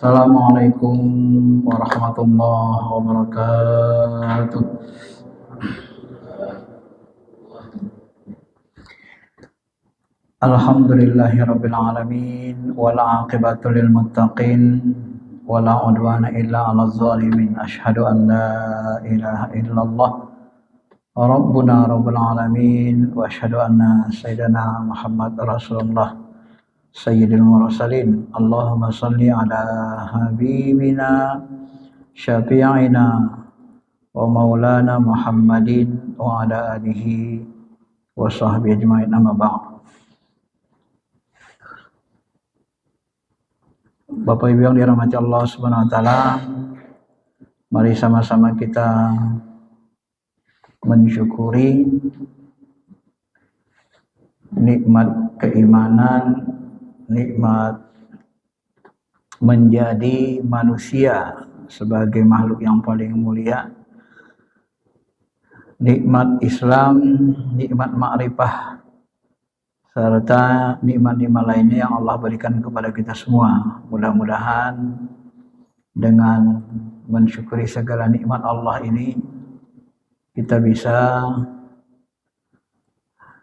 Assalamualaikum warahmatullahi wabarakatuh. Alhamdulillahirabbil alamin wal aqibatu lil muttaqin wala udwana illa 'alal zalimin. Asyhadu an la ilaha illallah rabbuna rabbul alamin wa asyhadu anna sayyidina Muhammad rasulullah sayyidil mursalin. Allahumma shalli ala habibina syafi'ina wa maulana Muhammadin wa ala alihi wa sahbihi ajma'in, amma ba'd. Bapak Ibu yang dirahmati Allah Subhanahu wa taala, mari sama-sama kita mensyukuri nikmat keimanan, nikmat menjadi manusia sebagai makhluk yang paling mulia, nikmat Islam, nikmat ma'rifah, serta nikmat-nikmat lainnya yang Allah berikan kepada kita semua. Mudah-mudahan dengan mensyukuri segala nikmat Allah ini, kita bisa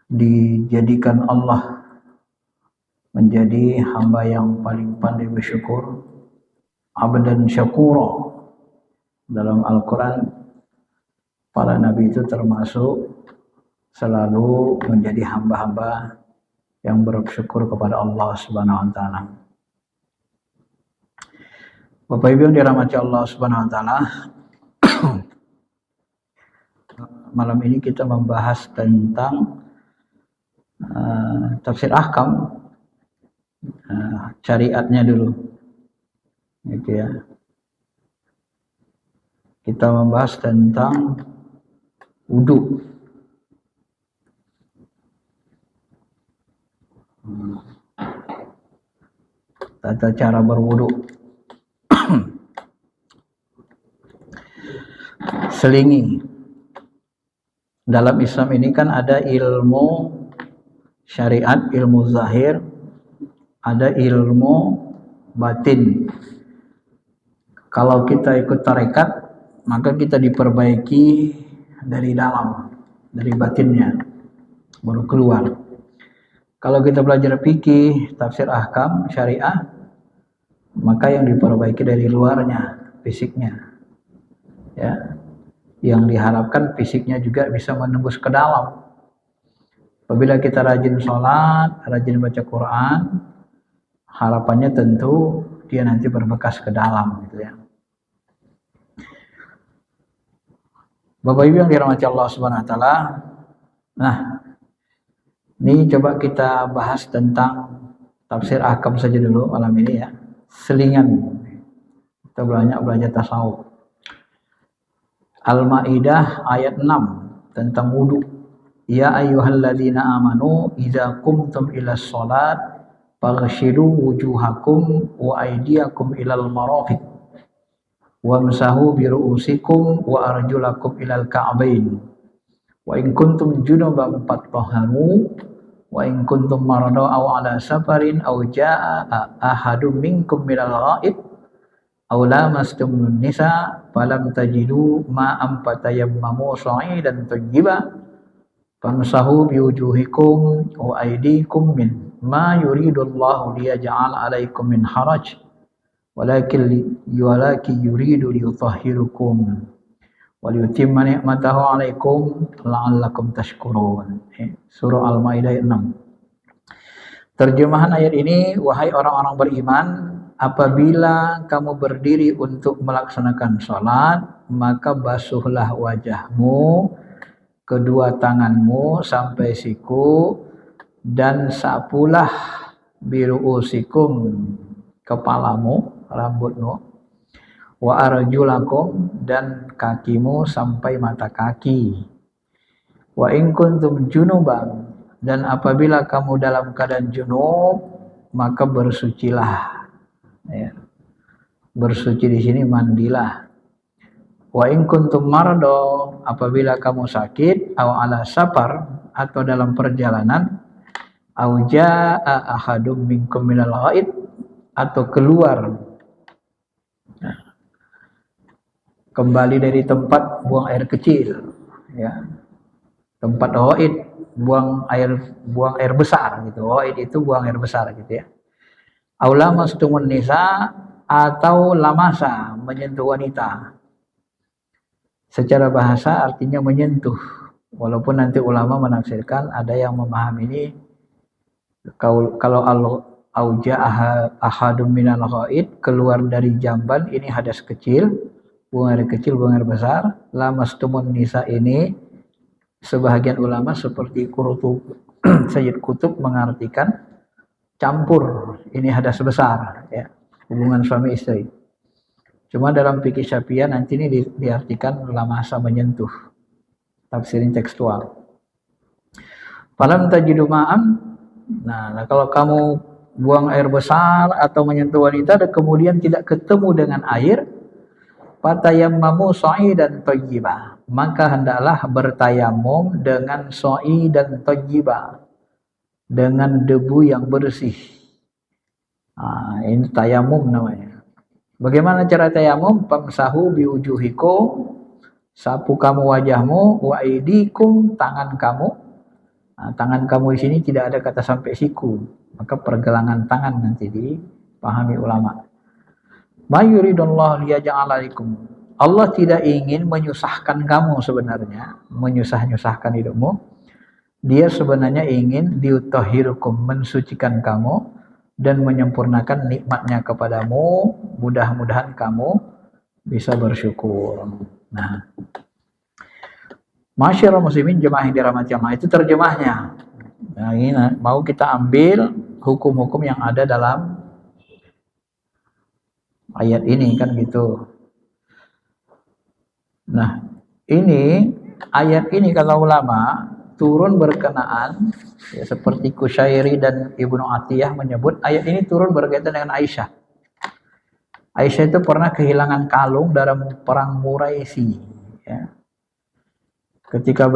dijadikan Allah menjadi hamba yang paling pandai bersyukur, abdan syakura. Dalam Al-Quran, para nabi itu termasuk selalu menjadi hamba-hamba yang bersyukur kepada Allah Subhanahu wa taala. Bapak Ibu yang dirahmati Allah Subhanahu wa taala, malam ini kita membahas tentang tafsir ahkam, syariatnya dulu. Gitu ya. Kita membahas tentang wudu. Tata cara berwudu. Selingi. Dalam Islam ini kan ada ilmu syariat, ilmu zahir, ada ilmu batin. Kalau kita ikut tarekat, maka kita diperbaiki dari dalam, dari batinnya, baru keluar. Kalau kita belajar fikih, tafsir ahkam, syariah, maka yang diperbaiki dari luarnya, fisiknya. Ya. Yang diharapkan fisiknya juga bisa menembus ke dalam. Apabila kita rajin sholat, rajin baca Quran, harapannya tentu dia nanti berbekas ke dalam, gitu ya. Bapak Ibu yang dirahmati Allah Subhanahu wa taala. Nah, ini coba kita bahas tentang tafsir ahkam saja dulu malam ini ya. Selingan. Kita belajar tasawuf. Al-Maidah ayat 6 tentang wudu. Ya ayyuhalladzina amanu idza qumtum ilas shalat faghsilu wujuhakum wa aydiyakum ilal marafiq wamsahu bi ru'usikum wa arjulakum ilal ka'bain. Wa in kuntum junuban fatahharu wa in kuntum marada aw ala safarin aw jaa ahadum minkum minal ghaib aw lamastumun nisa falam tajidu ma'am fatayammamu sa'idan thayyiba famsahu bi wujuhikum wa aydikum min ma yuridullahu liyaj'ala 'alaikum min haraj walakin yuridu liyutahhirukum waliyutimma ni'matahu 'alaikum la'allakum tashkurun. Surah Al-Maidah ayat 6. Terjemahan ayat ini, wahai orang-orang beriman, apabila kamu berdiri untuk melaksanakan sholat, maka basuhlah wajahmu, kedua tanganmu sampai siku, dan sapulah biru'usikum, kepalamu, rambutmu, wa arjulakum, dan kakimu sampai mata kaki. Wa in kuntum junuban, dan apabila kamu dalam keadaan junub, maka bersucilah. Ya. Bersuci di sini mandilah. Wa in kuntum marado, apabila kamu sakit, aw ala safar, atau dalam perjalanan, aw jaa ahadum minkum minal ghaid, atau keluar kembali dari tempat buang air kecil, ya, tempat haid, buang air besar gitu. Haid itu buang air besar gitu ya. Aula mastumun nisa, atau lamasa, menyentuh wanita. Secara bahasa artinya menyentuh. Walaupun nanti ulama menafsirkan, ada yang memahami ini kalau auja ahadum minal ghaid, keluar dari jamban, ini hadas kecil, buang air kecil, buang air besar. Lamastumun nisa ini sebahagian ulama seperti Sayyid Qutb mengartikan campur, ini hadas besar ya, hubungan suami istri. Cuma dalam fikih Syafi'iyah nanti ini diartikan lamasa, menyentuh, tafsirin tekstual. Falam tajidu ma'am. Nah, kalau kamu buang air besar atau menyentuh wanita dan kemudian tidak ketemu dengan air, fatayammamu sha'idan thayyiba, maka hendaklah bertayamum dengan sha'idan thayyiba, dengan debu yang bersih. Ini tayamum namanya. Bagaimana cara tayamum? Famsahu biwujuhikum, sapu kamu wajahmu, wa aidikum, tangan kamu. Tangan kamu di sini tidak ada kata sampai siku, maka pergelangan tangan nanti dipahami ulama. Ma yuridullahu liyaj'alaikum, Allah tidak ingin menyusahkan kamu sebenarnya, menyusah-nyusahkan hidupmu. Dia sebenarnya ingin liutahhirukum, mensucikan kamu dan menyempurnakan nikmatnya kepadamu. Mudah-mudahan kamu bisa bersyukur. Nah, Masyaallah muslimin jemaah yang dirahmati Allah, itu terjemahnya. Nah, ini mau kita ambil hukum-hukum yang ada dalam ayat ini kan gitu. Nah, ini ayat ini kata ulama turun berkenaan ya, seperti Kusyairi dan Ibnu Atiyah menyebut ayat ini turun berkaitan dengan Aisyah. Aisyah itu pernah kehilangan kalung dalam perang Muraisi ya. Ketika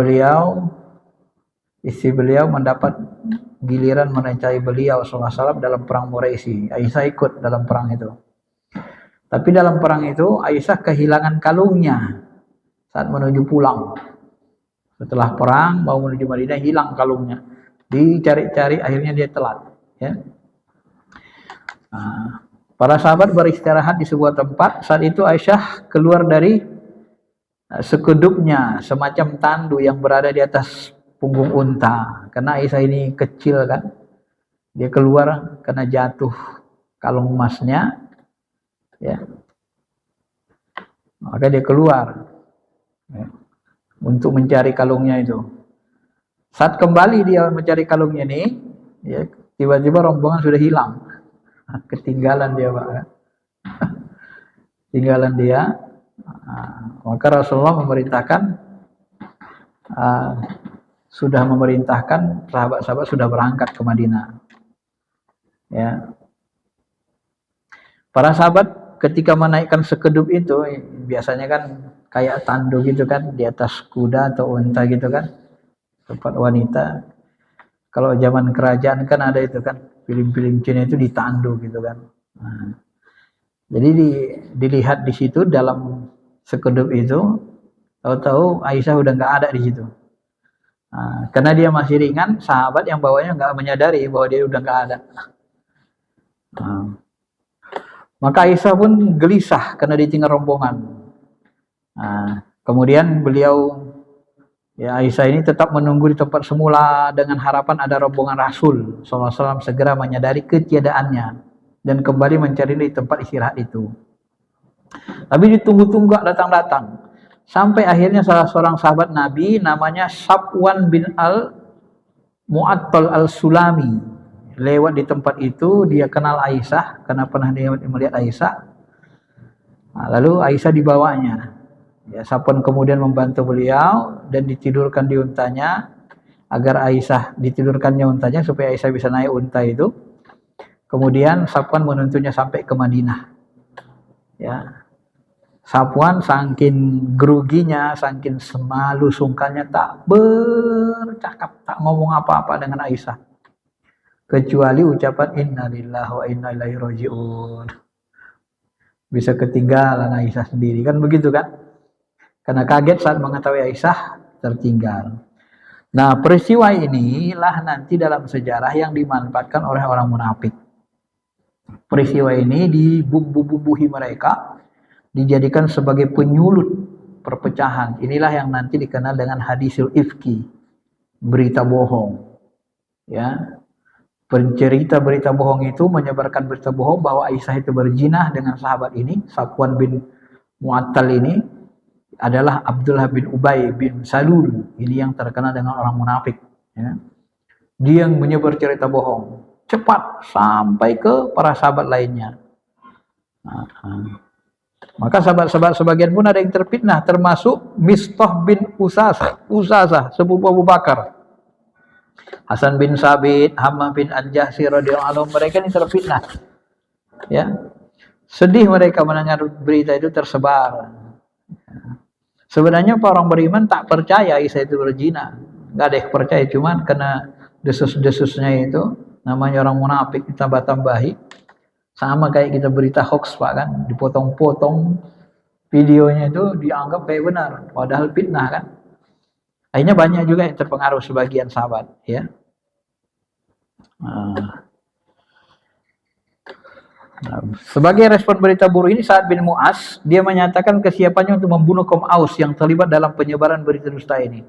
istri beliau mendapat giliran mencari beliau SAW dalam perang Muraisi, Aisyah ikut dalam perang itu. Tapi dalam perang itu Aisyah kehilangan kalungnya saat menuju pulang. Setelah perang mau menuju Madinah, hilang kalungnya. Dicari-cari, akhirnya dia telat. Ya. Para sahabat beristirahat di sebuah tempat. Saat itu Aisyah keluar dari sekedupnya, semacam tandu yang berada di atas punggung unta. Karena Aisyah ini kecil kan, dia keluar karena jatuh kalung emasnya, ya. Maka dia keluar ya, untuk mencari kalungnya itu. Saat kembali dia mencari kalungnya ini, ya, tiba-tiba rombongan sudah hilang, ketinggalan dia Pak. Tinggalan dia. Maka Rasulullah sudah memerintahkan sahabat-sahabat sudah berangkat ke Madinah. Ya. Para sahabat ketika menaikkan sekedup itu, biasanya kan kayak tandu gitu kan, di atas kuda atau unta gitu kan, tempat wanita. Kalau zaman kerajaan kan ada itu kan, film-film Cina itu ditandu gitu kan. Nah, jadi dilihat di situ dalam sekedup itu, tahu-tahu Aisyah udah nggak ada di situ. Nah, karena dia masih ringan, sahabat yang bawanya nggak menyadari bahwa dia udah nggak ada. Nah, maka Aisyah pun gelisah karena ditinggal rombongan. Nah, kemudian ya Aisyah ini tetap menunggu di tempat semula dengan harapan ada rombongan Rasul SAW segera menyadari ketiadaannya dan kembali mencari di tempat istirahat itu. Tapi ditunggu-tunggu gak datang-datang. Sampai akhirnya salah seorang sahabat Nabi namanya Safwan bin Al-Mu'attal Al-Sulami lewat di tempat itu. Dia kenal Aisyah karena pernah dia melihat Aisyah. Nah, lalu Aisyah dibawanya. Ya, Safwan kemudian membantu beliau dan ditidurkan di untanya agar Aisyah ditidurkannya untanya supaya Aisyah bisa naik unta itu. Kemudian Safwan menuntunnya sampai ke Madinah. Ya. Safwan saking geruginya, saking semalu sungkannya tak bercakap, tak ngomong apa-apa dengan Aisyah. Kecuali ucapan innalillahi wa inna ilaihi raji'un. Bisa ketinggalan Aisyah sendiri kan begitu kan? karena kaget saat mengetahui Aisyah tertinggal. Nah, peristiwa inilah nanti dalam sejarah yang dimanfaatkan oleh orang munafik. Peristiwa ini dibumbu-bumbuhi mereka, dijadikan sebagai penyulut perpecahan. Inilah yang nanti dikenal dengan hadisul ifki, berita bohong. Ya, pencerita berita bohong itu menyebarkan berita bohong bahwa Aisyah itu berzina dengan sahabat ini, Safwan bin Mu'attal ini adalah Abdullah bin Ubay bin Salul. Ini yang terkenal dengan orang munafik. Ya. Dia yang menyebar cerita bohong. Cepat sampai ke para sahabat lainnya. Maka sahabat-sahabat sebagian pun ada yang terfitnah, termasuk Mistah bin Usasah, sepupu Abu Bakar. Hasan bin Sabit, Hammam bin An-Jahsi radhiyallahu anhu, mereka ini terfitnah. Ya. Sedih mereka mendengar berita itu tersebar. Sebenarnya orang beriman tak percaya Aisyah itu berzina. Enggak ada yang percaya, cuman karena desus-desusnya itu, namanya orang munafik, ditambah-tambahi. Sama kayak kita berita hoax Pak kan, dipotong-potong videonya itu dianggap kayak benar, padahal fitnah kan. Akhirnya banyak juga yang terpengaruh sebagian sahabat, ya. Sebagai respon berita buruk ini, Sa'ad bin Mu'az, dia menyatakan kesiapannya untuk membunuh kaum Aus yang terlibat dalam penyebaran berita dusta ini.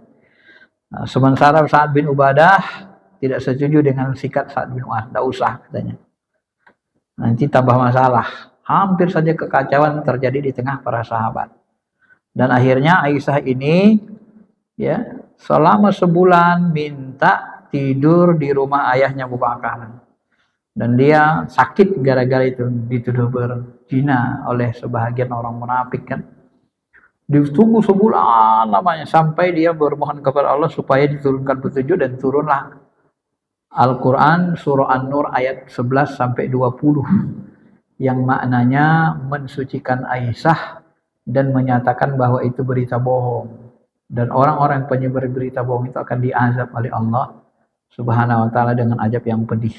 Sementara Sa'ad bin Ubadah tidak setuju dengan sikap Sa'ad bin Mu'az, tidak usah katanya. Nanti tambah masalah. Hampir saja kekacauan terjadi di tengah para sahabat. Dan akhirnya Aisyah ini, ya, selama sebulan minta tidur di rumah ayahnya Abu Bakar. Dan dia sakit gara-gara itu, dituduh berzina oleh sebahagian orang munafik kan. Ditunggu sebulan lamanya sampai dia bermohon kepada Allah supaya diturunkan petunjuk, dan turunlah Al-Quran surah An-Nur ayat 11 sampai 20 yang maknanya mensucikan Aisyah dan menyatakan bahwa itu berita bohong, dan orang-orang yang penyebar berita bohong itu akan diazab oleh Allah Subhanahu wa taala dengan azab yang pedih.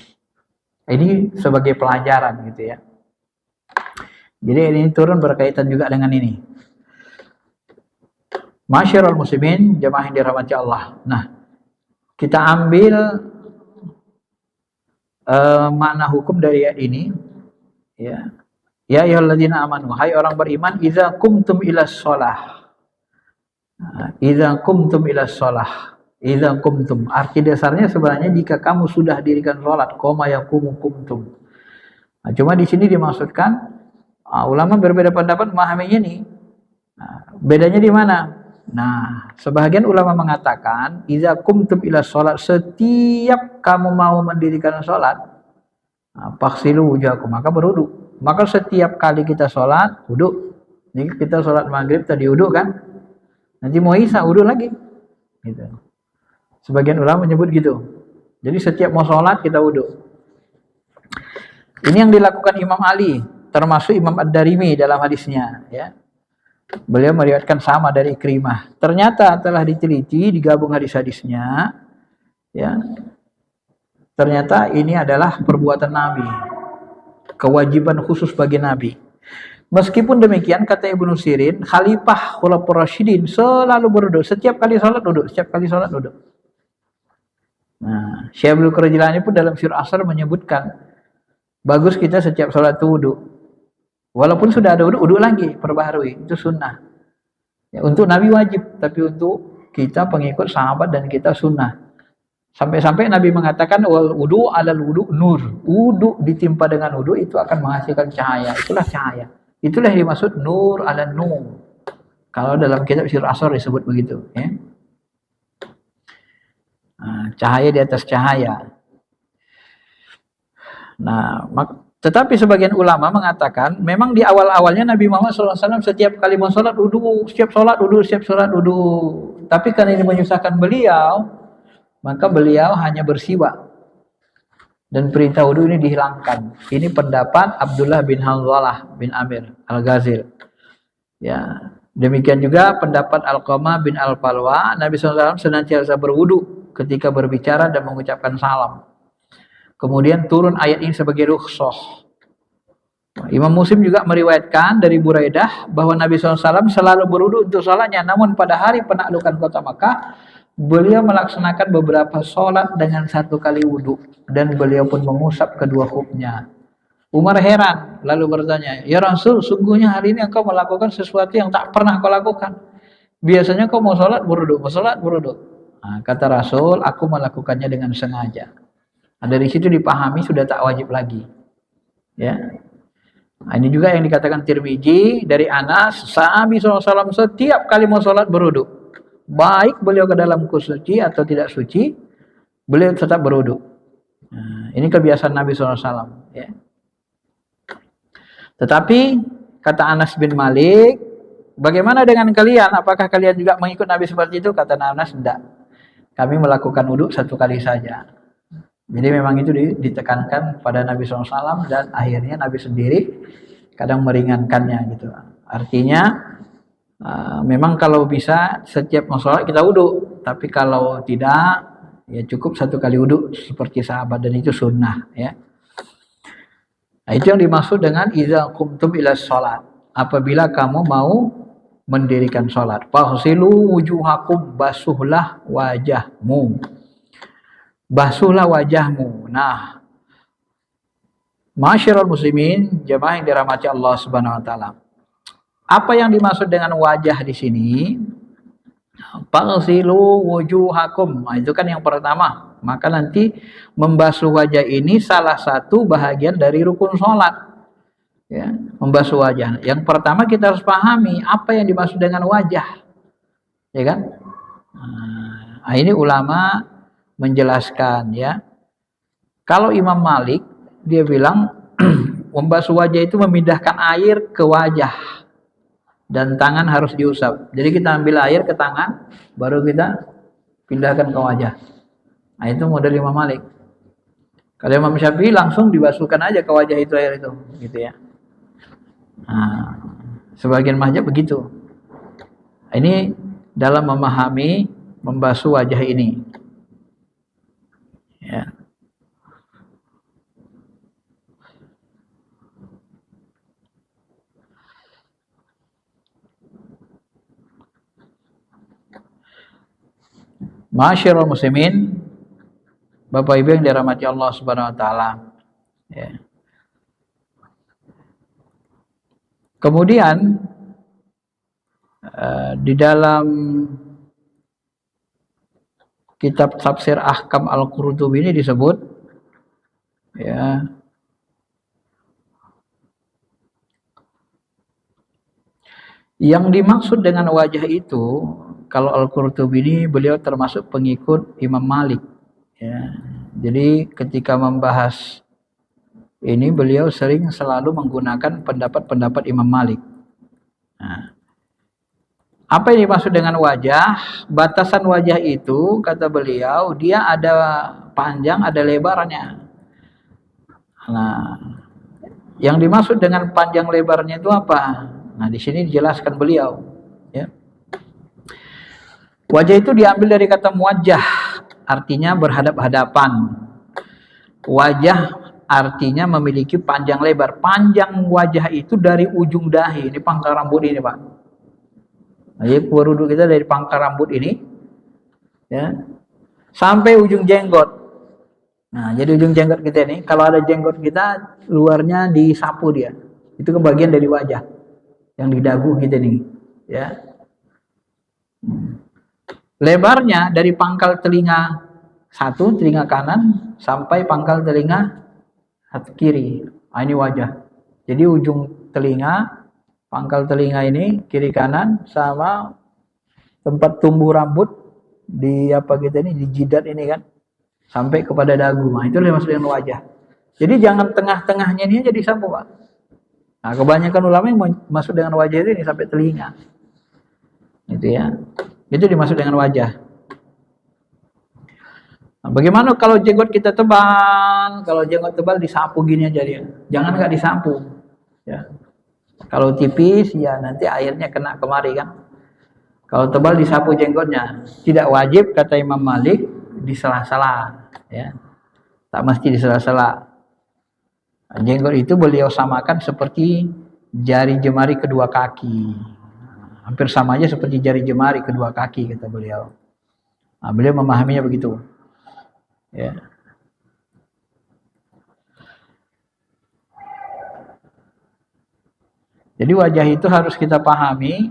Ini sebagai pelajaran gitu ya. Jadi ini turun berkaitan juga dengan ini. Masyarul muslimin, jemaah yang dirahmati Allah. Nah, kita ambil makna hukum dari ayat ini, ya. Ya ayyuhalladzina amanu, hai orang beriman, idza qumtum ilas shalah. Idza qumtum ilas shalah. Idza qumtum, arti dasarnya sebenarnya jika kamu sudah dirikan salat, qoma yaqumu qumtum. Nah, cuma di sini dimaksudkan, ulama berbeda pendapat memahaminya ini. Nah, bedanya di mana? Nah, sebagian ulama mengatakan idza qumtum ila shalat, setiap kamu mau mendirikan salat, faghsilu wujuhakum, maka berwudu. Maka setiap kali kita salat, wudu. Jadi kita salat maghrib tadi wudu kan? Nanti mau isya wudu lagi. Gitu. Sebagian ulama menyebut gitu. Jadi setiap mau salat kita wudu. Ini yang dilakukan Imam Ali, termasuk Imam Ad-Darimi dalam hadisnya, ya. Beliau meriwayatkan sama dari Ikrimah. Ternyata telah diteliti, digabung hadis-hadisnya, ya. Ternyata ini adalah perbuatan Nabi, kewajiban khusus bagi Nabi. Meskipun demikian, kata Ibnu Sirin, Khalifah Khulafaur Rasyidin selalu berwudu, setiap kali salat wudu, setiap kali salat wudu. Nah, Syekh Abdul Qadir Jilani pun dalam Syirah Asar menyebutkan, bagus kita setiap salat itu wudu. Walaupun sudah ada wudu, wudu lagi, perbaharui, itu sunnah. Ya, untuk Nabi wajib, tapi untuk kita pengikut sahabat dan kita sunnah. Sampai-sampai Nabi mengatakan, wal wudu alal wudu nur. Wudu ditimpa dengan wudu itu akan menghasilkan cahaya. Itulah cahaya. Itulah yang dimaksud nur ala nur. Kalau dalam kitab Syirah Asar disebut begitu, ya. Nah, cahaya di atas cahaya. Nah, tetapi sebagian ulama mengatakan memang di awal-awalnya Nabi Muhammad SAW setiap kali mau sholat wudu, setiap sholat wudu, setiap sholat wudu. Tapi karena ini menyusahkan beliau, maka beliau hanya bersiwak dan perintah wudu ini dihilangkan. Ini pendapat Abdullah bin Hanzalah bin Amir Al-Ghazil. Ya, demikian juga pendapat Alqamah bin Al-Falwa. Nabi SAW senantiasa berwudu ketika berbicara dan mengucapkan salam. Kemudian turun ayat ini sebagai rukhsah. Imam Muslim juga meriwayatkan dari Buraidah bahwa Nabi SAW selalu berwudu untuk sholatnya. Namun pada hari penaklukan kota Makkah, beliau melaksanakan beberapa sholat dengan satu kali wudu. Dan beliau pun mengusap kedua khufnya. Umar heran, lalu bertanya, "Ya Rasul, sungguhnya hari ini engkau melakukan sesuatu yang tak pernah kau lakukan. Biasanya kau mau sholat berwudu, mau sholat berwudu." Nah, kata Rasul, "Aku melakukannya dengan sengaja." Nah, dari situ dipahami sudah tak wajib lagi. Ya. Nah, ini juga yang dikatakan Tirmizi dari Anas, Nabi SAW setiap kali mau sholat berwudu. Baik beliau ke dalam suci atau tidak suci, beliau tetap berwudu. Nah, ini kebiasaan Nabi SAW. Ya. Tetapi kata Anas bin Malik, bagaimana dengan kalian? Apakah kalian juga mengikut Nabi seperti itu? Kata Anas, tidak. Kami melakukan wudu satu kali saja. Jadi memang itu ditekankan pada Nabi SAW dan akhirnya Nabi sendiri kadang meringankannya gitu. Artinya memang kalau bisa setiap mau sholat kita wudu, tapi kalau tidak ya cukup satu kali wudu seperti sahabat dan itu sunnah ya. Nah, itu yang dimaksud dengan iza qumtum ila sholat. Apabila kamu mau mendirikan sholat, faghsilu wujuhakum, basuhlah wajahmu. Basuhlah wajahmu. Nah, masyarul muslimin, jemaah yang dirahmati Allah Subhanahu wa taala. Apa yang dimaksud dengan wajah di sini? Faghsilu wujuhakum. Nah, itu kan yang pertama. Maka nanti membasuh wajah ini salah satu bahagian dari rukun sholat. Ya, membasuh wajah. Yang pertama kita harus pahami apa yang dimaksud dengan wajah. Ya kan? Nah, ini ulama menjelaskan ya. Kalau Imam Malik dia bilang membasuh wajah itu memindahkan air ke wajah dan tangan harus diusap. Jadi kita ambil air ke tangan baru kita pindahkan ke wajah. Nah, itu model Imam Malik. Kalau Imam Syafi'i langsung dibasuhkan aja ke wajah itu air itu, gitu ya. Nah, sebagian mazhab begitu. Ini dalam memahami membasuh wajah ini. Ya. Masyarul muslimin, Bapak Ibu yang dirahmati Allah Subhanahu wa taala. Ya. Kemudian di dalam kitab Tafsir Ahkam Al-Qurtubi ini disebut ya, yang dimaksud dengan wajah itu, kalau Al-Qurtubi ini beliau termasuk pengikut Imam Malik ya. Jadi ketika membahas ini beliau selalu menggunakan pendapat-pendapat Imam Malik. Nah, apa yang dimaksud dengan wajah? Batasan wajah itu kata beliau dia ada panjang ada lebarnya. Nah, yang dimaksud dengan panjang lebarnya itu apa? Nah, di sini dijelaskan beliau ya. Wajah itu diambil dari kata muwajjah, artinya berhadap-hadapan. Wajah artinya memiliki panjang lebar. Panjang wajah itu dari ujung dahi, ini pangkal rambut ini, Pak. Jadi berwudu kita dari pangkal rambut ini ya, sampai ujung jenggot. Nah, jadi ujung jenggot kita ini, kalau ada jenggot kita luarnya disapu dia. Itu kebagian dari wajah. Yang di dagu kita nih, ya. Lebarnya dari pangkal telinga satu, telinga kanan sampai pangkal telinga satu kiri. Nah, ini wajah. Jadi ujung telinga, pangkal telinga ini kiri kanan sama tempat tumbuh rambut di apa kita ini di jidat ini kan sampai kepada dagu. Nah, itu maksud dengan wajah. Jadi jangan tengah-tengahnya ini aja disapu, Pak. Nah, kebanyakan ulama yang masuk dengan wajah ini sampai telinga. Itu ya. Itu dimaksud dengan wajah. Nah, bagaimana kalau jenggot kita tebal? Kalau jenggot tebal disapu gini aja dia. Jangan nggak disapu. Ya. Kalau tipis ya nanti airnya kena kemari kan. Kalau tebal disapu jenggotnya. Tidak wajib kata Imam Malik di sela-sela. Ya. Tak mesti di sela-sela. Jenggot itu beliau samakan seperti jari jemari kedua kaki. Hampir sama aja seperti jari jemari kedua kaki, kata beliau. Nah, beliau memahaminya begitu. Ya. Jadi wajah itu harus kita pahami,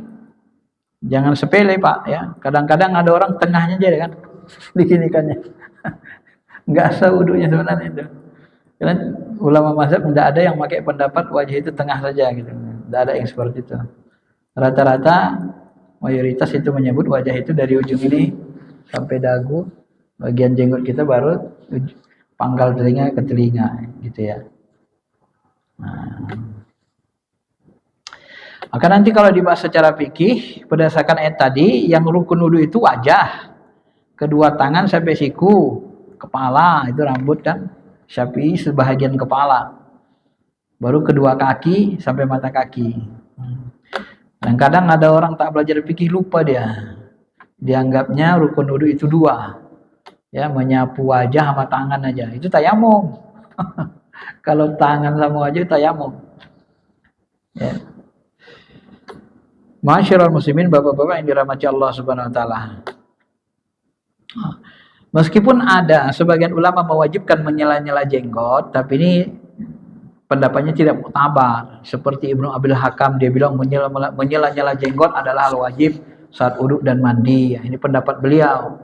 jangan sepele Pak ya. Kadang-kadang ada orang tengahnya aja kan, diginikannya, nggak sah wudunya sebenarnya itu. Karena ulama mazhab tidak ada yang pakai pendapat wajah itu tengah saja gitu, tidak ada yang seperti itu. Rata-rata mayoritas itu menyebut wajah itu dari ujung ini sampai dagu, bagian jenggot kita baru pangkal telinga ke telinga gitu ya. Nah. Maka nanti kalau dibahas secara fikih berdasarkan ayat tadi, yang rukun wudu itu wajah, kedua tangan sampai siku, kepala itu rambut kan, Syafi'i sebahagian kepala, baru kedua kaki sampai mata kaki. Dan kadang ada orang tak belajar fikih lupa dia, dianggapnya rukun wudu itu dua, ya menyapu wajah sama tangan aja, itu tayamum. Kalau tangan sama wajah tayamum. Ya. Masyarul muslimin, bapak-bapak yang dirahmati Allah Subhanahu wa taala. Meskipun ada sebagian ulama mewajibkan menyela-nyela jenggot, tapi ini pendapatnya tidak muktabar. Seperti Ibnu Abil Hakam, dia bilang menyela-nyela jenggot adalah hal wajib saat uduk dan mandi. Ya, ini pendapat beliau.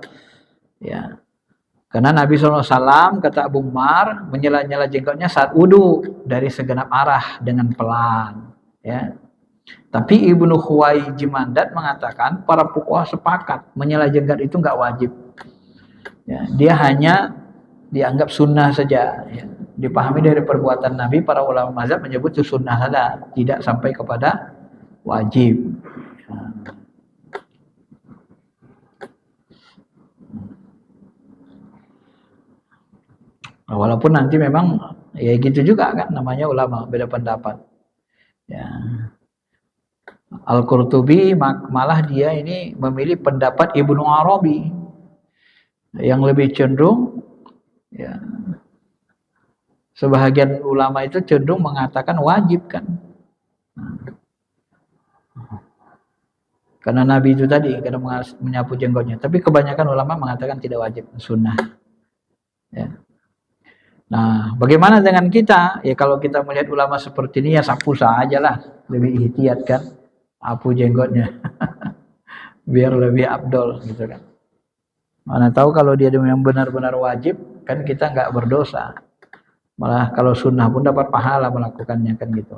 Ya. Karena Nabi SAW kata Abu Umar, menyela-nyela jenggotnya saat uduk dari segenap arah dengan pelan. Ya. Tapi Ibnu Khuwai Jimandat mengatakan para fuqaha sepakat menyela jenggot itu nggak wajib. Ya, dia hanya dianggap sunnah saja. Ya. Dipahami dari perbuatan Nabi, para ulama mazhab menyebut itu sunnah saja, tidak sampai kepada wajib. Ya. Walaupun nanti memang ya gitu juga kan, namanya ulama beda pendapat. Ya. Al-Qurtubi malah dia ini memilih pendapat Ibnu Arabi yang lebih cenderung, ya, sebahagian ulama itu cenderung mengatakan wajib kan, karena Nabi itu tadi kadang menyapu jenggotnya. Tapi kebanyakan ulama mengatakan tidak wajib, sunnah. Ya. Nah, bagaimana dengan kita? Ya kalau kita melihat ulama seperti ini ya sapu saja lah, lebih ihtiyat kan. Apu jenggotnya biar lebih abdol gitu kan. Mana tahu kalau dia yang benar-benar wajib kan kita nggak berdosa, malah kalau sunnah pun dapat pahala melakukannya kan gitu.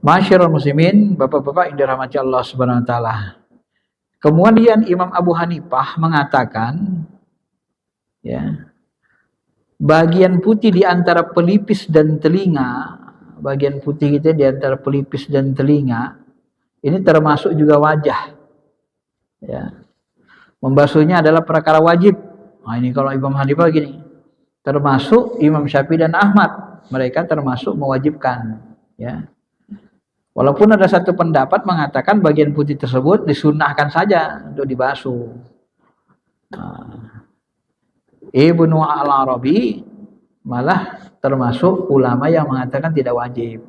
Masyarul muslimin, bapak-bapak yang dirahmati Allah Subhanahu wa taala. Kemudian Imam Abu Hanifah mengatakan, ya, bagian putih di antara pelipis dan telinga, bagian putih kita di antara pelipis dan telinga ini termasuk juga wajah. Ya. Membasuhnya adalah perkara wajib. Nah, ini kalau Imam Hanifah gini. Termasuk Imam Syafi'i dan Ahmad, mereka termasuk mewajibkan, ya. Walaupun ada satu pendapat mengatakan bagian putih tersebut disunnahkan saja untuk dibasuh. Nah, Ibnu Al-Arabi malah termasuk ulama yang mengatakan tidak wajib.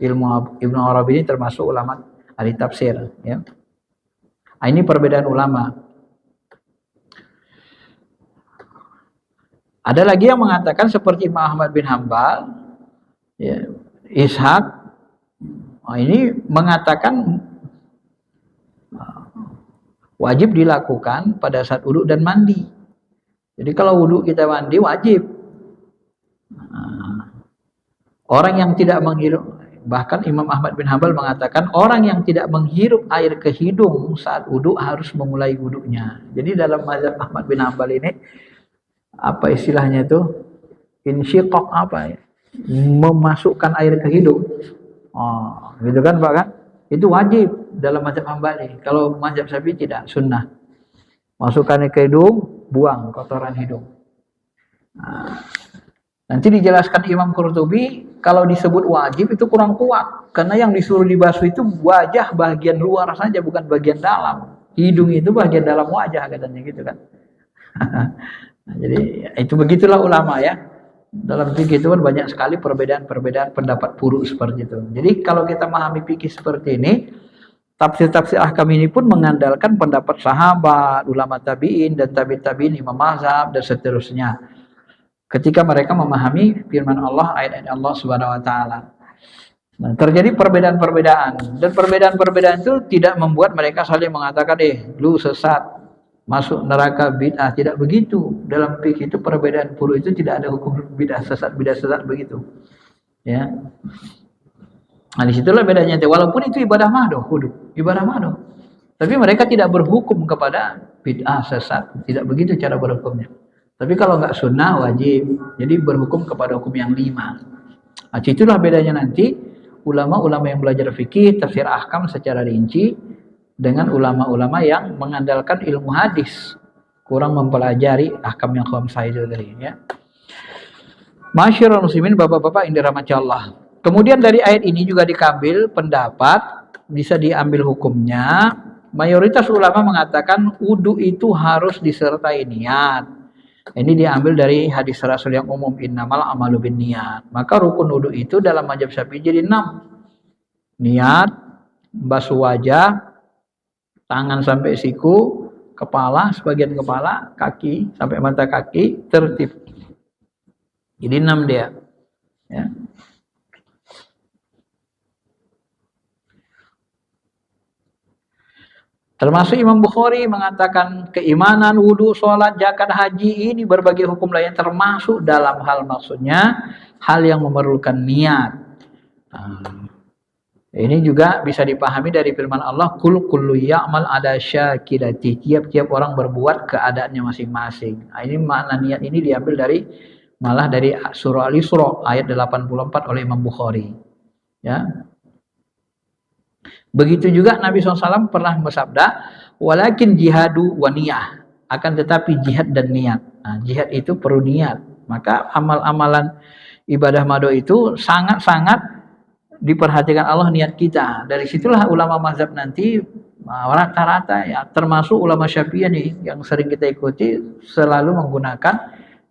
Ibnu Arabi ini termasuk ulama ahli tafsir, ya. Nah, ini perbedaan ulama. Ada lagi yang mengatakan seperti Imam Ahmad bin Hambal, ya, Ishaq, ini mengatakan wajib dilakukan pada saat wudhu dan mandi. Jadi kalau wudhu kita mandi wajib. Orang yang tidak menghirup, bahkan Imam Ahmad bin Hambal mengatakan orang yang tidak menghirup air ke hidung saat wudhu harus memulai wudhunya. Jadi dalam mazhab Ahmad bin Hambal ini, apa istilahnya itu, insyiqaq apa ya, memasukkan air ke hidung. Oh, gitu kan Pak kan? Itu wajib dalam mazhab Hambali. Kalau mazhab Syafi'i tidak, sunnah. Masukkannya ke hidung, buang kotoran hidung. Nah, nanti dijelaskan Imam Qurtubi, kalau disebut wajib itu kurang kuat. Karena yang disuruh dibasuh itu wajah bagian luar saja, bukan bagian dalam. Hidung itu bagian dalam wajah katanya gitu kan. Nah, jadi itu begitulah ulama ya. Dalam fikih itu kan banyak sekali perbedaan-perbedaan pendapat buruk seperti itu. Jadi kalau kita memahami fikih seperti ini, tafsir-tafsir ahkam ini pun mengandalkan pendapat sahabat, ulama tabi'in dan tabi'in, imam mazhab dan seterusnya. Ketika mereka memahami firman Allah, ayat-ayat Allah Subhanahu wa taala. Nah, terjadi perbedaan-perbedaan dan perbedaan-perbedaan itu tidak membuat mereka saling mengatakan, lu sesat, masuk neraka bid'ah. Tidak begitu. Dalam fikih itu perbedaan buruk itu tidak ada hukum bid'ah sesat begitu. Ya. Nah, disitulah bedanya. Walaupun itu ibadah mahdoh, ibadah mahdoh. Tapi mereka tidak berhukum kepada bid'ah sesat. Tidak begitu cara berhukumnya. Tapi kalau nggak sunnah wajib. Jadi berhukum kepada hukum yang 5. Nah, itulah bedanya nanti ulama-ulama yang belajar fikih, tafsir ahkam secara rinci dengan ulama-ulama yang mengandalkan ilmu hadis, kurang mempelajari ahkam yang khamsah itu tadi, ya. Masyarul muslimin, bapak-bapak yang dirahmati Allah. Kemudian dari ayat ini juga diambil pendapat, bisa diambil hukumnya. Mayoritas ulama mengatakan wudu itu harus disertai niat. Ini diambil dari hadis Rasul yang umum, innamal amalu binniyat. Maka rukun wudu itu dalam mazhab Syafi'i jadi 6. Niat, basuh wajah, tangan sampai siku, kepala, sebagian kepala, kaki sampai mata kaki, tertib. Jadi 6 dia. Ya. Termasuk Imam Bukhari mengatakan keimanan, wudu, sholat, zakat, haji ini berbagai hukum lain termasuk dalam hal maksudnya hal yang memerlukan niat. Ini juga bisa dipahami dari firman Allah, kullu ya'mal ada syakilati. Tiap-tiap orang berbuat keadaannya masing-masing. Nah, ini makna niat ini diambil dari malah dari surah Al-Isra ayat 84 oleh Imam Bukhari. Ya. Begitu juga Nabi SAW pernah bersabda, walakin jihadu wa niyah. Akan tetapi jihad dan niat. Nah, jihad itu perlu niat. Maka amal-amalan ibadah mado itu sangat-sangat diperhatikan Allah niat kita. Dari situlah ulama mazhab nanti rata-rata ya, termasuk ulama Syafi'iyah nih yang sering kita ikuti selalu menggunakan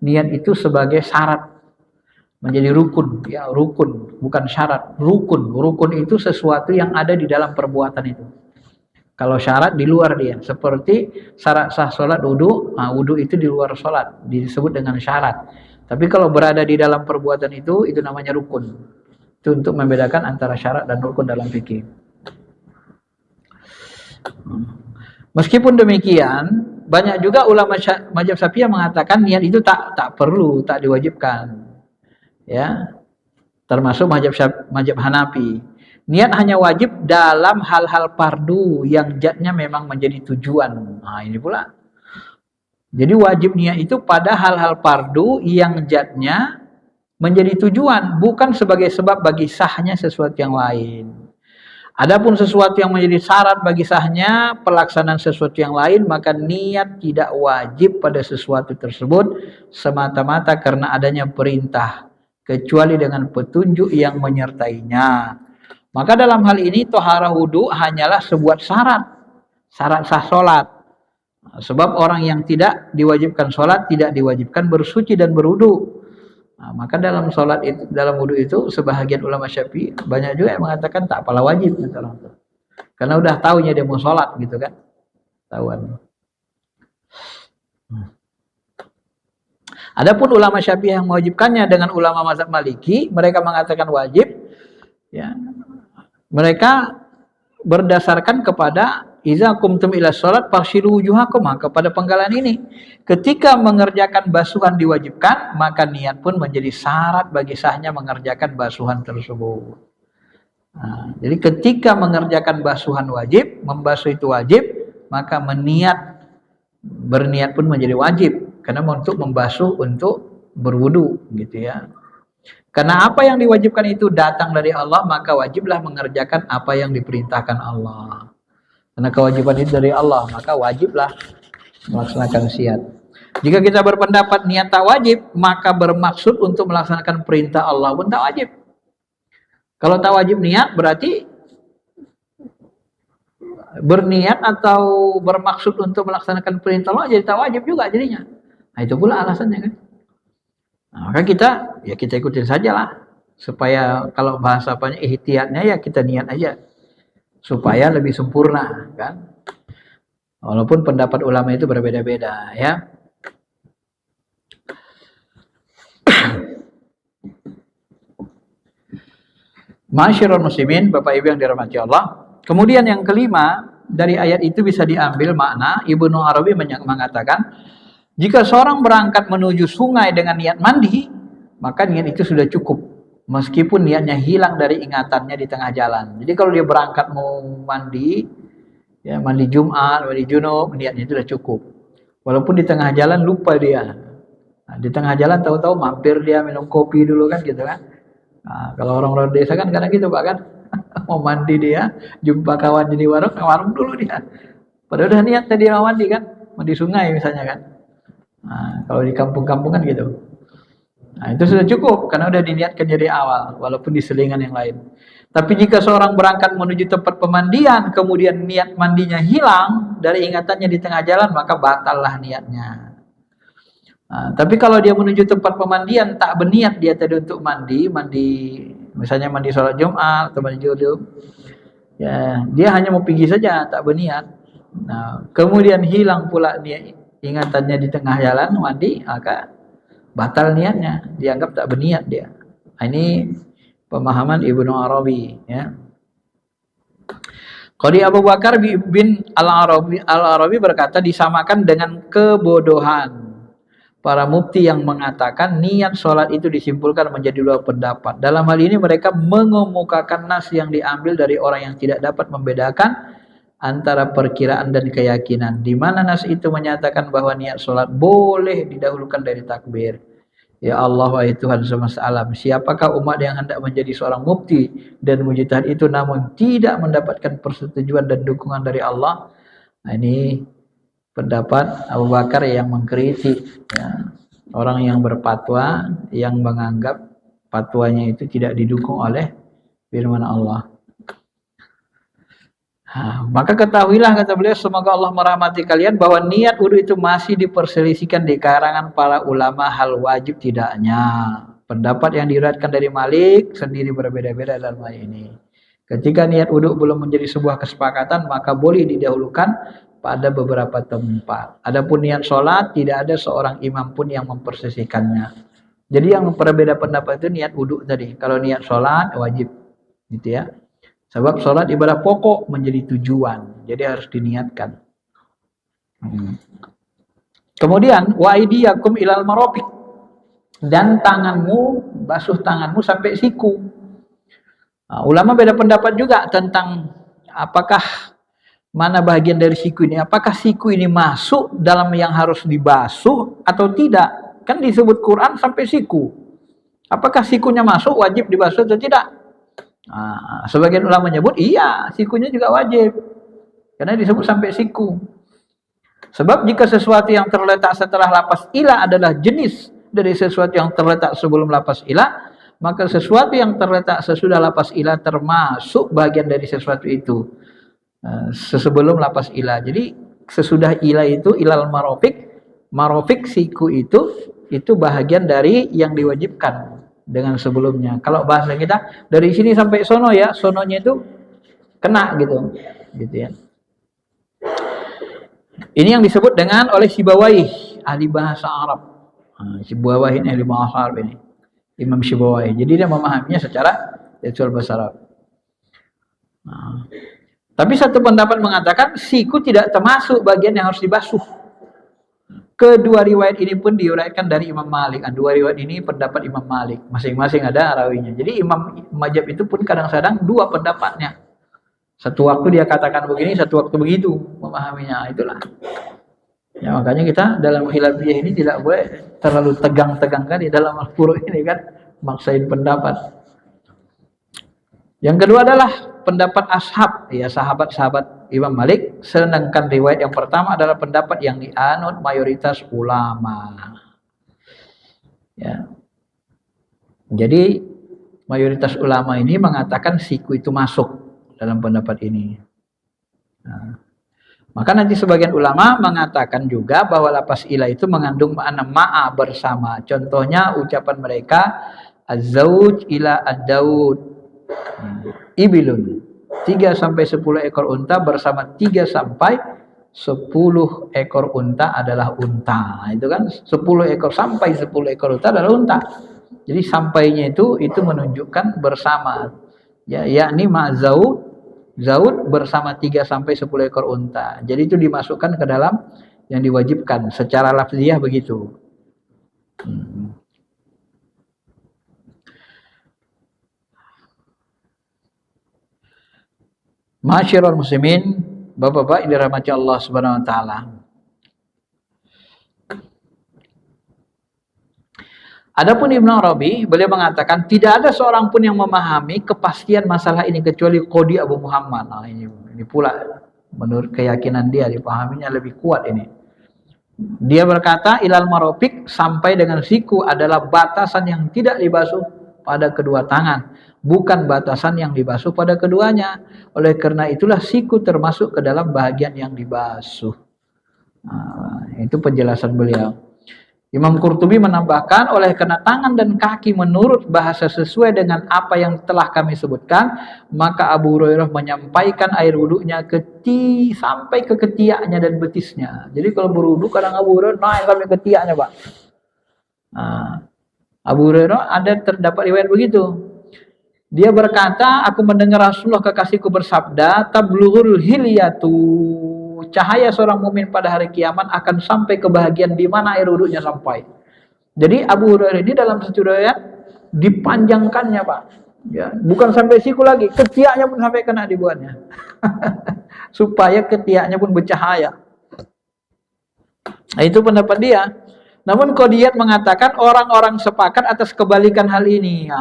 niat itu sebagai syarat. Menjadi rukun, ya rukun, bukan syarat, rukun. Rukun itu sesuatu yang ada di dalam perbuatan itu. Kalau syarat di luar dia, seperti syarat sah sholat wudu, nah, wudu itu di luar sholat, disebut dengan syarat. Tapi kalau berada di dalam perbuatan itu namanya rukun. Itu untuk membedakan antara syarat dan rukun dalam fikih. Meskipun demikian, banyak juga ulama mazhab Syafi'iyah mengatakan niat itu tak perlu, tak diwajibkan. Ya, termasuk mazhab Hanafi. Niat hanya wajib dalam hal-hal fardu yang zatnya memang menjadi tujuan. Nah, ini pula. Jadi wajib niat itu pada hal-hal fardu yang zatnya menjadi tujuan, bukan sebagai sebab bagi sahnya sesuatu yang lain. Adapun sesuatu yang menjadi syarat bagi sahnya pelaksanaan sesuatu yang lain, maka niat tidak wajib pada sesuatu tersebut semata-mata karena adanya perintah, kecuali dengan petunjuk yang menyertainya. Maka dalam hal ini toharah wudu hanyalah sebuah syarat sah sholat. Sebab orang yang tidak diwajibkan sholat tidak diwajibkan bersuci dan berwudu. Nah, maka dalam sholat itu, dalam wudu itu sebahagian ulama Syafi'i banyak juga yang mengatakan tak apalah wajib gitu. Karena udah tahunya dia mau sholat gitu kan. Tahuan. Adapun ulama Syafi'i yang mewajibkannya dengan ulama mazhab Maliki, mereka mengatakan wajib, ya. Mereka berdasarkan kepada iza qumtum ila shalat faghsilu wujuhakum, kepada penggalan ini. Ketika mengerjakan basuhan diwajibkan, maka niat pun menjadi syarat bagi sahnya mengerjakan basuhan tersebut. Nah, jadi ketika mengerjakan basuhan wajib, membasuh itu wajib, maka berniat pun menjadi wajib. Karena untuk membasuh untuk berwudu gitu ya. Karena apa yang diwajibkan itu datang dari Allah, maka wajiblah mengerjakan apa yang diperintahkan Allah. Karena kewajiban itu dari Allah, maka wajiblah melaksanakan syariat. Jika kita berpendapat niat tak wajib, maka bermaksud untuk melaksanakan perintah Allah pun tak wajib. Kalau tak wajib niat berarti berniat atau bermaksud untuk melaksanakan perintah Allah jadi tak wajib juga jadinya. Nah, itu pula alasannya kan. Nah, maka kita ikutin saja lah. Supaya kalau bahasa apanya ihtiyatnya ya kita niat aja. Supaya lebih sempurna kan. Walaupun pendapat ulama itu berbeda-beda ya. Masyarul muslimin, Bapak Ibu yang dirahmati Allah. Kemudian yang kelima, dari ayat itu bisa diambil makna Ibnu Arabi mengatakan, jika seorang berangkat menuju sungai dengan niat mandi, maka niat itu sudah cukup. Meskipun niatnya hilang dari ingatannya di tengah jalan. Jadi kalau dia berangkat mau mandi, ya mandi Jumat, mandi junub, niatnya itu sudah cukup. Walaupun di tengah jalan lupa dia. Nah, di tengah jalan tahu-tahu mampir dia minum kopi dulu kan gitu kan. Nah, kalau orang-orang desa kan kadang gitu Pak kan. Mau mandi dia, jumpa kawan di warung, warung dulu dia. Padahal udah niat tadi mau mandi kan, mandi sungai misalnya kan. Nah, kalau di kampung-kampung kan gitu. Nah, itu sudah cukup karena udah diniatkan dari awal, walaupun di selingan yang lain. Tapi jika seorang berangkat menuju tempat pemandian, kemudian niat mandinya hilang dari ingatannya di tengah jalan, maka batallah niatnya. Nah, tapi kalau dia menuju tempat pemandian tak berniat dia tadi untuk mandi misalnya mandi sholat Jumat atau mandi junub, ya dia hanya mau pergi saja tak berniat. Nah, kemudian hilang pula niat ingatannya di tengah jalan mandi, maka batal niatnya, dianggap tak berniat dia. Nah, ini pemahaman Ibnu Arabi ya. Qadi Abu Bakar bin Al-Arabi berkata disamakan dengan kebodohan. Para mufti yang mengatakan niat sholat itu disimpulkan menjadi dua pendapat. Dalam hal ini mereka mengemukakan nas yang diambil dari orang yang tidak dapat membedakan antara perkiraan dan keyakinan. Di mana nas itu menyatakan bahwa niat sholat boleh didahulukan dari takbir. Ya Allah wahai Tuhan semesta alam, siapakah umat yang hendak menjadi seorang mufti dan mujtahid itu namun tidak mendapatkan persetujuan dan dukungan dari Allah? Nah, ini pendapat Abu Bakar yang mengkritik ya, orang yang berfatwa yang menganggap fatwanya itu tidak didukung oleh firman Allah. Nah, maka ketahuilah kata beliau, semoga Allah merahmati kalian bahwa niat wudu itu masih diperselisihkan di karangan para ulama hal wajib tidaknya. Pendapat yang diriwayatkan dari Malik sendiri berbeda-beda dalam hal ini. Ketika niat wudu belum menjadi sebuah kesepakatan, maka boleh didahulukan pada beberapa tempat. Adapun niat sholat, tidak ada seorang imam pun yang mempersisihkannya. Jadi yang berbeda pendapat itu niat wudhu tadi. Kalau niat sholat wajib, gitu ya. Sebab sholat ibadah pokok menjadi tujuan, jadi harus diniatkan. Kemudian wa aydiyakum ilal marafiq, dan tanganmu, basuh tanganmu sampai siku. Nah, ulama beda pendapat juga tentang apakah mana bagian dari siku ini, apakah siku ini masuk dalam yang harus dibasuh atau tidak? Kan disebut Quran sampai siku. Apakah sikunya masuk wajib dibasuh atau tidak? Nah, sebagian ulama menyebut iya, sikunya juga wajib. Karena disebut sampai siku. Sebab jika sesuatu yang terletak setelah lapas ilah adalah jenis dari sesuatu yang terletak sebelum lapas ilah, maka sesuatu yang terletak sesudah lapas ilah termasuk bagian dari sesuatu itu. Sebelum lapas ilah. Jadi sesudah ilah itu ilal marofik siku itu bahagian dari yang diwajibkan dengan sebelumnya. Kalau bahasa kita dari sini sampai sono ya, sononya itu kena gitu ya. Ini yang disebut dengan oleh Sibawayh ahli bahasa Arab. Sibawayh ini ahli bahasa Arab ini, Imam Sibawayh. Jadi dia memahaminya secara textual bahasa Arab. Tapi satu pendapat mengatakan siku tidak termasuk bagian yang harus dibasuh. Kedua riwayat ini pun diriwayatkan dari Imam Malik. Dua riwayat ini pendapat Imam Malik. Masing-masing ada rawinya. Jadi Imam Majab itu pun kadang-kadang dua pendapatnya. Satu waktu dia katakan begini, satu waktu begitu memahaminya. Itulah. Ya makanya kita dalam khilafiyah ini tidak boleh terlalu tegang-tegang kan di dalam al-furu' ini kan, maksain pendapat. Yang kedua adalah pendapat ashab, ya sahabat-sahabat Imam Malik. Sedangkan riwayat yang pertama adalah pendapat yang dianut mayoritas ulama. Ya. Jadi mayoritas ulama ini mengatakan siku itu masuk dalam pendapat ini. Nah, Maka nanti sebagian ulama mengatakan juga bahwa lafaz ila itu mengandung makna ma'a bersama. Contohnya ucapan mereka az-zauj ila ad-daud. Ibilun. 3 sampai 10 ekor unta bersama 3 sampai 10 ekor unta adalah unta. Itu kan 10 ekor sampai 10 ekor unta adalah unta. Jadi sampainya itu menunjukkan bersama. Ya, yakni ma'zaud zaud bersama 3 sampai 10 ekor unta. Jadi itu dimasukkan ke dalam yang diwajibkan secara lafziyah begitu. Masyarul muslimin, bapak-bapak yang dirahmati Allah Subhanahu wa taala. Adapun Ibnu Arabi, beliau mengatakan tidak ada seorang pun yang memahami kepastian masalah ini kecuali Qadi Abu Muhammad. Nah, ini pula menurut keyakinan dia dipahaminya lebih kuat ini. Dia berkata ilal marofik sampai dengan siku adalah batasan yang tidak dibasuh pada kedua tangan, bukan batasan yang dibasuh pada keduanya. Oleh karena itulah siku termasuk ke dalam bahagian yang dibasuh. Nah, itu penjelasan beliau. Imam Qurtubi menambahkan, oleh karena tangan dan kaki menurut bahasa sesuai dengan apa yang telah kami sebutkan, maka Abu Hurairah menyampaikan air wudhunya sampai ke ketiaknya dan betisnya. Jadi kalau berwudhu kadang Abu Hurairah naik sampai ketiaknya, Pak. Nah, Abu Hurairah terdapat riwayat begitu. Dia berkata, aku mendengar Rasulullah kekasihku bersabda, tablughul hilyatu, cahaya seorang mukmin pada hari kiamat akan sampai ke bahagian di mana air wudhunya sampai. Jadi Abu Hurairah ini dalam satu riwayat dipanjangkannya, Pak. Ya, bukan sampai siku lagi, ketiaknya pun sampai kena dibuatnya. Supaya ketiaknya pun bercahaya. Nah, itu pendapat dia. Namun Qadiyat mengatakan orang-orang sepakat atas kebalikan hal ini.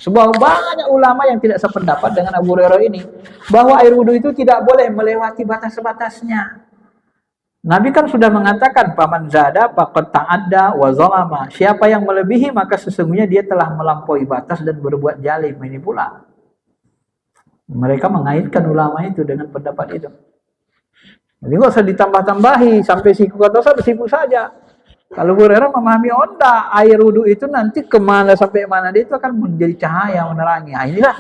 Sebuah banyak ulama yang tidak sependapat dengan Abu Hurairah ini, bahwa air wudhu itu tidak boleh melewati batas-batasnya. Nabi kan sudah mengatakan, paman zada faqad ta'adda wa zalama. Siapa yang melebihi maka sesungguhnya dia telah melampaui batas dan berbuat zalim. Ini pula mereka mengaitkan ulama itu dengan pendapat itu. Jadi nggak usah ditambah-tambahi sampai siku atau sampai siku saja. Kalau Abu Hurairah memahami onda air wudhu itu nanti kemana sampai mana dia itu akan menjadi cahaya menerangi. Nah, inilah.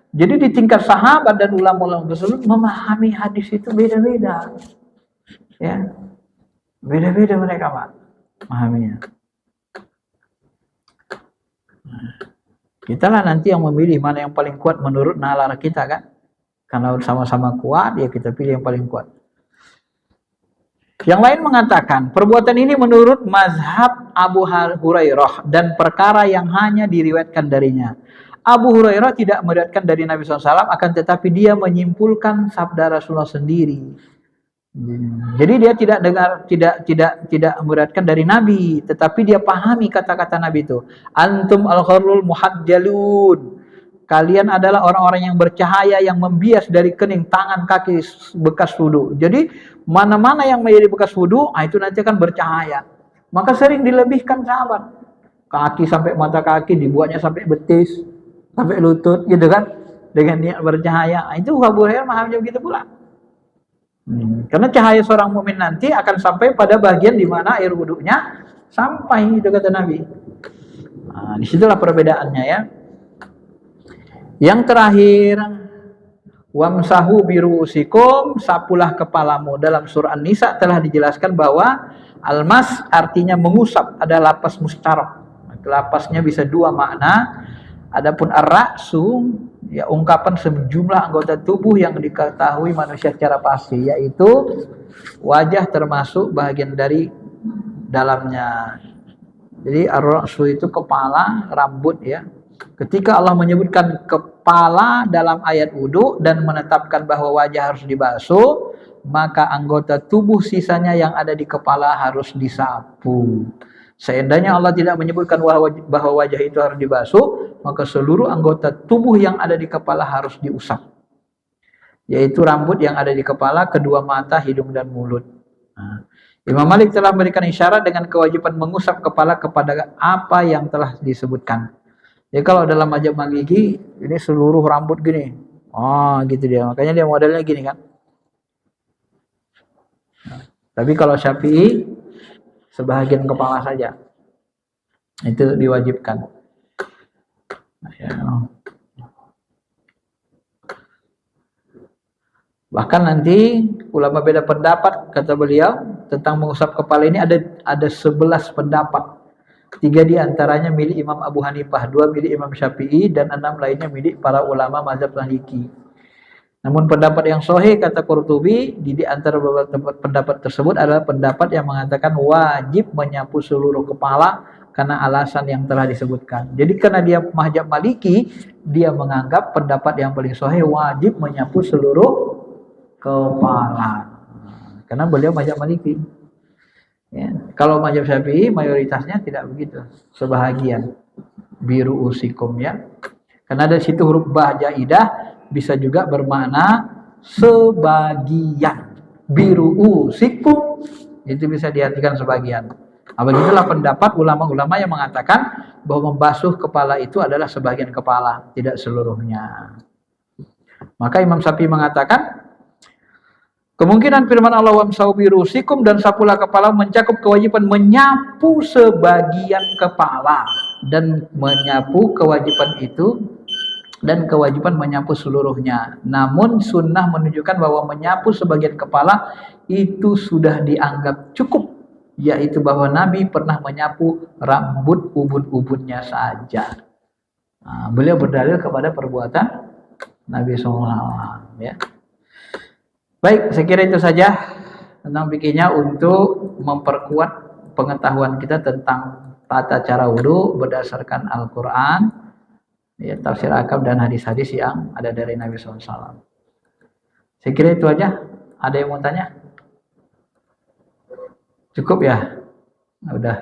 Jadi di tingkat sahabat dan ulama-ulama tersebut memahami hadis itu beda-beda. Ya, beda-beda mereka, Pak, memahaminya. Kita lah nanti yang memilih mana yang paling kuat menurut nalar kita kan. Karena sama-sama kuat ya kita pilih yang paling kuat. Yang lain mengatakan perbuatan ini menurut mazhab Abu Hurairah dan perkara yang hanya diriwayatkan darinya. Abu Hurairah tidak meriwayatkan dari Nabi SAW, akan tetapi dia menyimpulkan sabda Rasulullah sendiri. Jadi dia tidak meriwayatkan dari Nabi, tetapi dia pahami kata-kata Nabi itu. Antum al-kharrul muhajjalun. Kalian adalah orang-orang yang bercahaya yang membias dari kening tangan kaki bekas wudu. Jadi mana-mana yang menjadi bekas wudu, itu nanti akan bercahaya. Maka sering dilebihkan sahabat. Kaki sampai mata kaki dibuatnya sampai betis, sampai lutut gitu kan. Dengan niat bercahaya. Itu Abu Hurairah mahamnya begitu pula. Karena cahaya seorang mukmin nanti akan sampai pada bagian di mana air wudunya sampai, itu kata Nabi. Nah, disitulah perbedaannya ya. Yang terakhir, wamsahu birusikum, sapulah kepalamu. Dalam surah An-Nisa telah dijelaskan bahwa almas artinya mengusap, ada lapas mustarok. Lapasnya bisa dua makna. Adapun ar-ra'su, ya ungkapan sejumlah anggota tubuh yang diketahui manusia secara pasti, yaitu wajah termasuk bagian dari dalamnya. Jadi ar-ra'su itu kepala, rambut ya. Ketika Allah menyebutkan kepala dalam ayat wudhu dan menetapkan bahwa wajah harus dibasuh, maka anggota tubuh sisanya yang ada di kepala harus disapu. Seandainya Allah tidak menyebutkan bahwa wajah itu harus dibasuh, maka seluruh anggota tubuh yang ada di kepala harus diusap. Yaitu rambut yang ada di kepala, kedua mata, hidung, dan mulut. Nah, Imam Malik telah memberikan isyarat dengan kewajiban mengusap kepala kepada apa yang telah disebutkan. Ya kalau dalam mazhab Maliki ini seluruh rambut gini. Oh, gitu dia. Makanya dia modelnya gini kan. Tapi kalau Syafi'i sebahagian kepala saja. Itu diwajibkan. Ya. Bahkan nanti ulama beda pendapat, kata beliau, tentang mengusap kepala ini ada 11 pendapat. 3 diantaranya milik Imam Abu Hanifah, 2 milik Imam Syafi'i, dan 6 lainnya milik para ulama mazhab Maliki. Namun pendapat yang sahih, kata Qurtubi, di antara beberapa pendapat tersebut adalah pendapat yang mengatakan wajib menyapu seluruh kepala karena alasan yang telah disebutkan. Jadi karena dia mazhab Maliki, dia menganggap pendapat yang paling sahih wajib menyapu seluruh kepala. Karena beliau mazhab Maliki. Ya. Kalau mazhab Syafi'i mayoritasnya tidak begitu, sebahagian. Biru usikum ya. Karena ada situ huruf ba jaidah bisa juga bermakna sebagian. Biru usikum itu bisa diartikan sebagian. Nah, begitulah pendapat ulama-ulama yang mengatakan bahwa membasuh kepala itu adalah sebagian kepala, tidak seluruhnya. Maka Imam Syafi'i mengatakan kemungkinan firman Allah wamsahu birusikum dan sapulah kepala mencakup kewajiban menyapu sebagian kepala, dan menyapu kewajiban itu dan kewajiban menyapu seluruhnya. Namun sunnah menunjukkan bahwa menyapu sebagian kepala itu sudah dianggap cukup, yaitu bahwa Nabi pernah menyapu rambut ubun-ubunnya saja. Nah, beliau berdalil kepada perbuatan Nabi SAW. Ya. Baik, saya kira itu saja tentang fikihnya untuk memperkuat pengetahuan kita tentang tata cara wudhu berdasarkan Al-Quran, ya, tafsir akam dan hadis-hadis yang ada dari Nabi SAW. Saya kira itu aja. Ada yang mau tanya? Cukup ya? Nah, udah.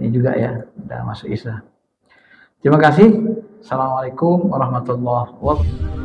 Ini juga ya, udah masuk Isya. Terima kasih. Assalamualaikum warahmatullahi wabarakatuh.